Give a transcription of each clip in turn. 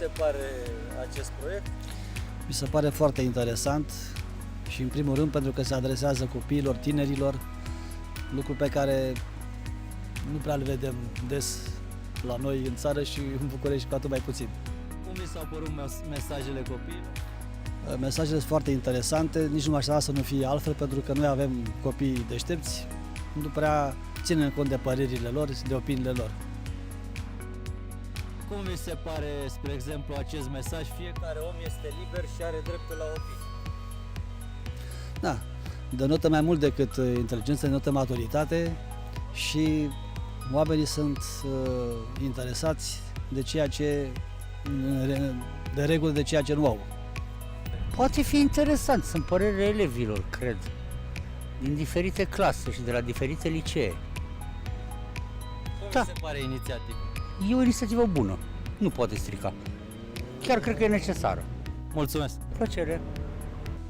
se pare acest proiect? Mi se pare foarte interesant și în primul rând pentru că se adresează copiilor, tinerilor, lucru pe care nu prea îl vedem des la noi în țară și în București cu atât mai puțin. Cum vi s-au părut mesajele copiilor? Mesajele sunt foarte interesante, nici nu mă așteptam să nu fie altfel, pentru că noi avem copii deștepți, nu prea ținem cont de părerile lor, de opiniile lor. Cum vi se pare, spre exemplu, acest mesaj? Fiecare om este liber și are dreptul la opinie. Da, denotă mai mult decât inteligență, denotă maturitate și oamenii sunt interesați de ceea ce, de regulă, de ceea ce nu au. Poate fi interesant, sunt părerile elevilor, cred, din diferite clase și de la diferite licee. Cum Da. vi se pare inițiativa? E o inițiativă bună, nu poate strica. Chiar cred că e necesară. Mulțumesc! Plăcere!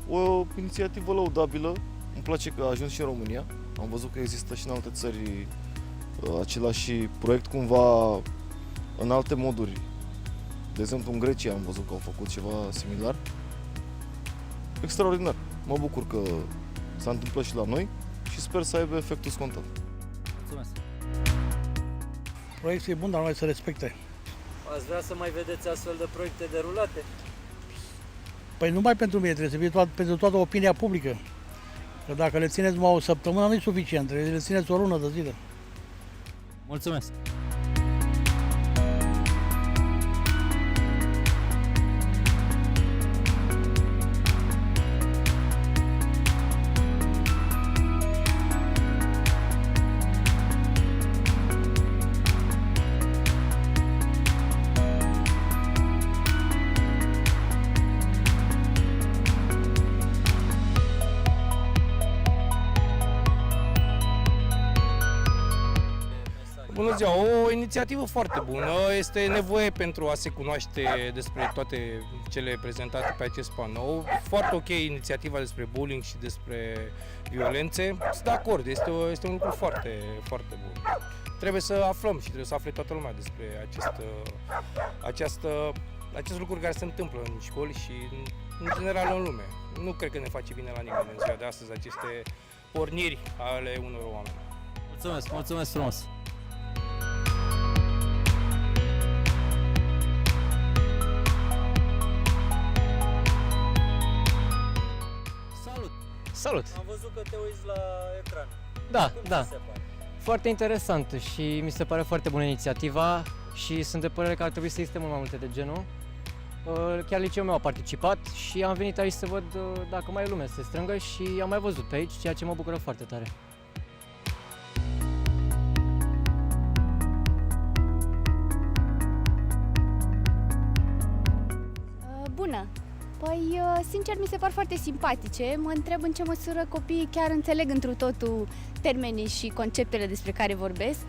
O inițiativă lăudabilă, îmi place că a ajuns și în România. Am văzut că există și în alte țări același proiect cumva în alte moduri. De exemplu, în Grecia am văzut că au făcut ceva similar. Extraordinar. Mă bucur că s-a întâmplat și la noi și sper să aibă efectul scontat. Mulțumesc! Proiectul e bun, dar noi să respecte. Ați vrea să mai vedeți astfel de proiecte derulate? Păi numai pentru mine, trebuie să fie pentru toată opinia publică. Că dacă le țineți numai o săptămână, nu e suficient, trebuie să le țineți o lună de zile. Mulțumesc! Bună ziua! O inițiativă foarte bună, este nevoie pentru a se cunoaște despre toate cele prezentate pe acest panou. Foarte ok inițiativa despre bullying și despre violențe. Sunt de acord, este un lucru foarte, foarte bun. Trebuie să aflăm și trebuie să afle toată lumea despre acest lucru care se întâmplă în școli și în general în lume. Nu cred că ne face bine la nimeni în ziua de astăzi aceste porniri ale unor oameni. Mulțumesc! Mulțumesc frumos! Salut! Salut! Am văzut că te uiți la ecran. Da, Cum da. ți se pare? Foarte interesant și mi se pare foarte bună inițiativa și sunt de părere că ar trebui să existe mult mai multe de genul. Chiar liceul meu a participat și am venit aici să văd dacă mai e lume să se strângă și am mai văzut pe aici, ceea ce mă bucură foarte tare. Bună! Păi, sincer, mi se par foarte simpatice. Mă întreb în ce măsură copiii chiar înțeleg întru totul termenii și conceptele despre care vorbesc,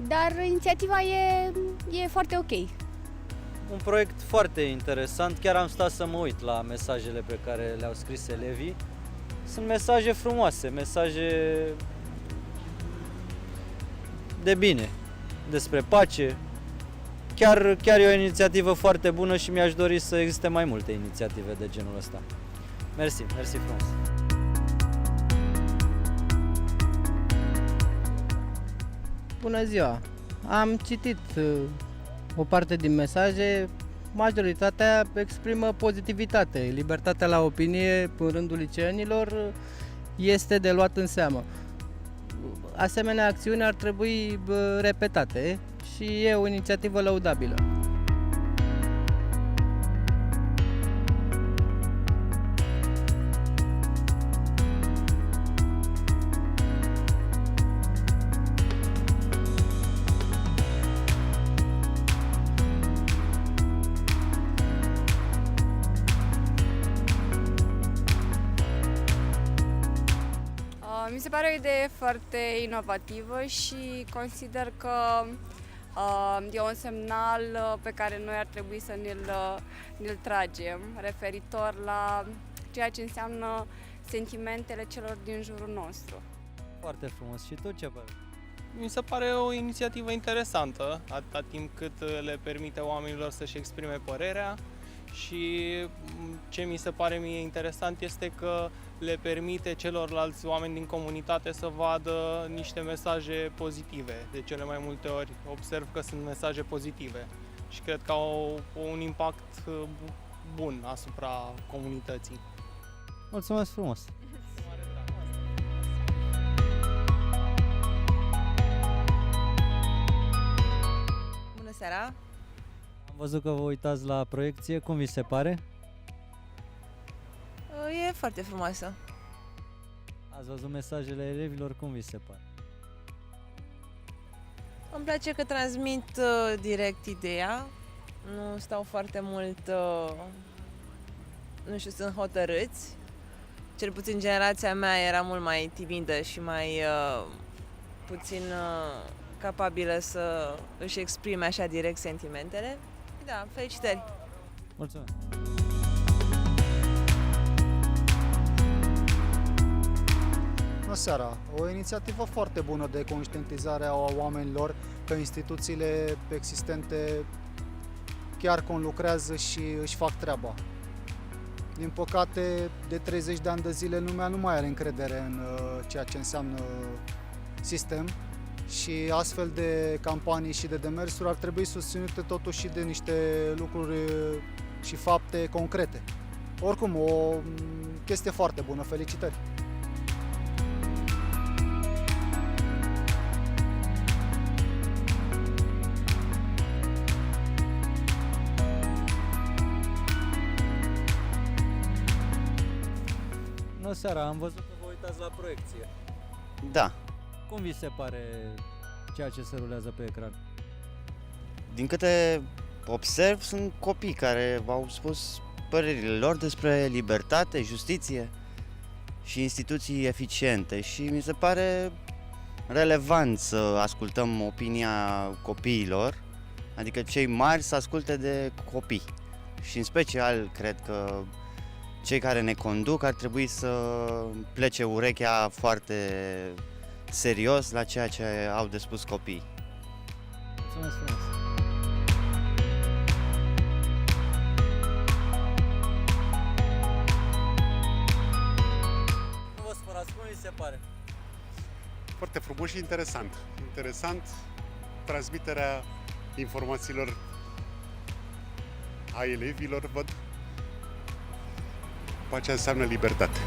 dar inițiativa e foarte ok. Un proiect foarte interesant, chiar am stat să mă uit la mesajele pe care le-au scris elevii. Sunt mesaje frumoase, mesaje de bine, despre pace. Chiar e o inițiativă foarte bună și mi-aș dori să existe mai multe inițiative de genul ăsta. Mersi, mersi frumos! Bună ziua! Am citit o parte din mesaje, majoritatea exprimă pozitivitate. Libertatea la opinie în rândul liceenilor este de luat în seamă. Asemenea acțiuni ar trebui repetate și e o inițiativă lăudabilă. Mi se pare o idee foarte inovativă și consider că e un semnal pe care noi ar trebui să ne-l tragem referitor la ceea ce înseamnă sentimentele celor din jurul nostru. Foarte frumos. Și tu ce părere? Mi se pare o inițiativă interesantă, atâta timp cât le permite oamenilor să-și exprime părerea și ce mi se pare mie interesant este că le permite celorlalți oameni din comunitate să vadă niște mesaje pozitive. De cele mai multe ori observ că sunt mesaje pozitive și cred că au un impact bun asupra comunității. Mulțumesc frumos! Bună seara! Am văzut că vă uitați la proiecție, cum vi se pare? E foarte frumoasă. Ați văzut mesajele elevilor, cum vi se pare? Îmi place că transmit direct ideea. Nu stau foarte mult, nu știu, sunt hotărâți. Cel puțin generația mea era mult mai timidă și mai puțin capabilă să își exprime așa direct sentimentele. Da, felicitări! Mulțumesc! Bună seara! O inițiativă foarte bună de conștientizare a oamenilor că instituțiile existente chiar conlucrează și își fac treaba. Din păcate, de 30 de ani de zile, lumea nu mai are încredere în ceea ce înseamnă sistem și astfel de campanii și de demersuri ar trebui susținute totuși și de niște lucruri și fapte concrete. Oricum, o chestie foarte bună. Felicitări! Bună seara, am văzut că vă uitați la proiecție. Da, Cum vi se pare ceea ce se rulează pe ecran? din câte observ, sunt copii care v-au spus părerile lor despre libertate, justiție și instituții eficiente și mi se pare relevant să ascultăm opinia copiilor, adică cei mari să asculte de copii și în special cred că cei care ne conduc ar trebui să plece urechea foarte serios la ceea ce au de spus copiii. Mulțumesc frumos! Nu vă spărați, cum vi se pare? Foarte frumos și interesant. Interesant transmiterea informațiilor a elevilor, văd. După aceea înseamnă libertate.